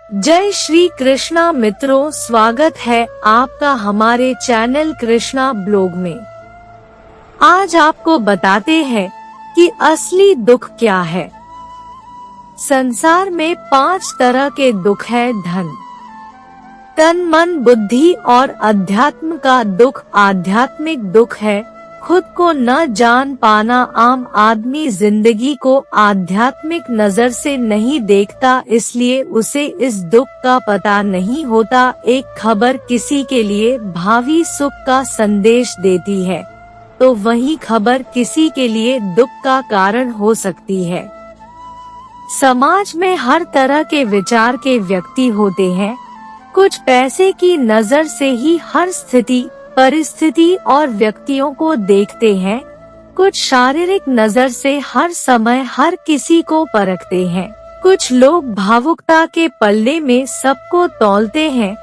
जय श्री कृष्णा मित्रों, स्वागत है आपका हमारे चैनल कृष्णा ब्लॉग में। आज आपको बताते हैं कि असली दुख क्या है। संसार में 5 तरह के दुख है। धन, तन, मन, बुद्धि और अध्यात्म का दुख आध्यात्मिक दुख है। खुद को न जान पाना। आम आदमी जिंदगी को आध्यात्मिक नजर से नहीं देखता, इसलिए उसे इस दुख का पता नहीं होता। एक खबर किसी के लिए भावी सुख का संदेश देती है, तो वही खबर किसी के लिए दुख का कारण हो सकती है। समाज में हर तरह के विचार के व्यक्ति होते हैं। कुछ पैसे की नजर से ही हर स्थिति, परिस्थिति और व्यक्तियों को देखते हैं। कुछ शारीरिक नजर से हर समय हर किसी को परखते हैं। कुछ लोग भावुकता के पल्ले में सबको तौलते हैं।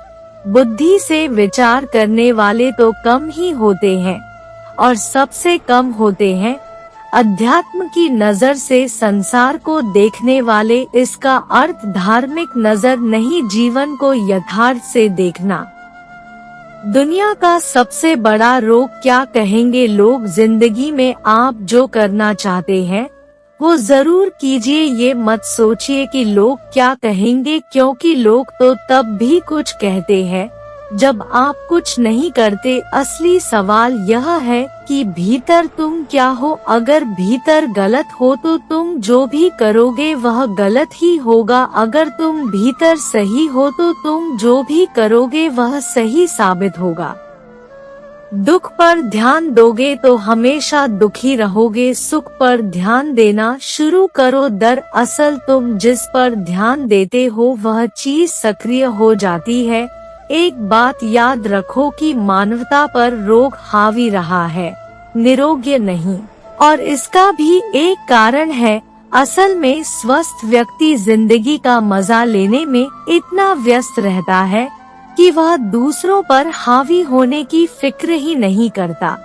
बुद्धि से विचार करने वाले तो कम ही होते हैं और सबसे कम होते हैं। अध्यात्म की नजर से संसार को देखने वाले, इसका अर्थ धार्मिक नजर नहीं, जीवन को यथार्थ से देखना। दुनिया का सबसे बड़ा रोग क्या कहेंगे लोग? जिंदगी में आप जो करना चाहते हैं वो जरूर कीजिए। ये मत सोचिए कि लोग क्या कहेंगे, क्योंकि लोग तो तब भी कुछ कहते हैं जब आप कुछ नहीं करते। असली सवाल यह है कि भीतर तुम क्या हो। अगर भीतर गलत हो तो तुम जो भी करोगे वह गलत ही होगा। अगर तुम भीतर सही हो तो तुम जो भी करोगे वह सही साबित होगा। दुख पर ध्यान दोगे तो हमेशा दुखी रहोगे। सुख पर ध्यान देना शुरू करो। दरअसल तुम जिस पर ध्यान देते हो वह चीज सक्रिय हो जाती है। एक बात याद रखो कि मानवता पर रोग हावी रहा है, निरोग्य नहीं। और इसका भी एक कारण है। असल में स्वस्थ व्यक्ति जिंदगी का मजा लेने में इतना व्यस्त रहता है कि वह दूसरों पर हावी होने की फिक्र ही नहीं करता।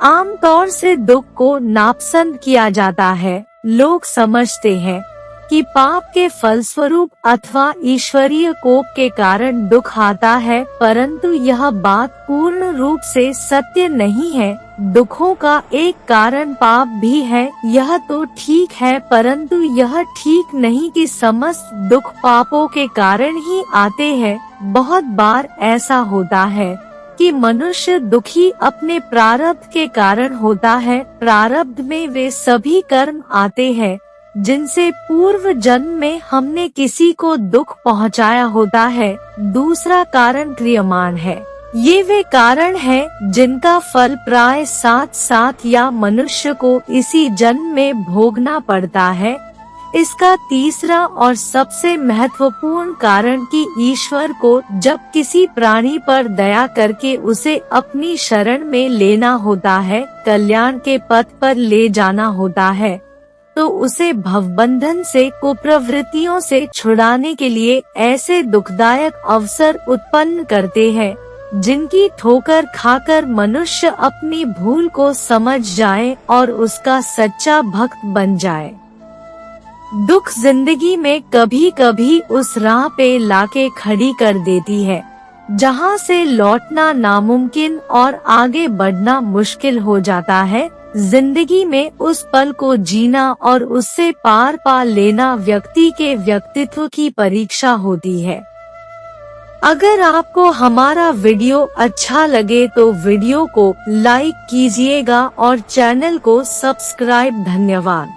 आमतौर से दुख को नापसंद किया जाता है। लोग समझते हैं कि पाप के फलस्वरूप अथवा ईश्वरीय कोप के कारण दुख आता है, परंतु यह बात पूर्ण रूप से सत्य नहीं है। दुखों का एक कारण पाप भी है, यह तो ठीक है, परंतु यह ठीक नहीं कि समस्त दुख पापों के कारण ही आते हैं। बहुत बार ऐसा होता है कि मनुष्य दुखी अपने प्रारब्ध के कारण होता है। प्रारब्ध में वे सभी कर्म आते हैं जिनसे पूर्व जन्म में हमने किसी को दुख पहुंचाया होता है। दूसरा कारण क्रियमान है। ये वे कारण हैं जिनका फल प्राय साथ साथ या मनुष्य को इसी जन्म में भोगना पड़ता है। इसका तीसरा और सबसे महत्वपूर्ण कारण कि ईश्वर को जब किसी प्राणी पर दया करके उसे अपनी शरण में लेना होता है, कल्याण के पथ पर ले जाना होता है, तो उसे भवबंधन से, कुप्रवृत्तियों से छुड़ाने के लिए ऐसे दुखदायक अवसर उत्पन्न करते हैं जिनकी ठोकर खाकर मनुष्य अपनी भूल को समझ जाए और उसका सच्चा भक्त बन जाए। दुख जिंदगी में कभी कभी उस राह पे लाके खड़ी कर देती है जहाँ से लौटना नामुमकिन और आगे बढ़ना मुश्किल हो जाता है। जिंदगी में उस पल को जीना और उससे पार पा लेना व्यक्ति के व्यक्तित्व की परीक्षा होती है। अगर आपको हमारा वीडियो अच्छा लगे तो वीडियो को लाइक कीजिएगा और चैनल को सब्सक्राइब। धन्यवाद।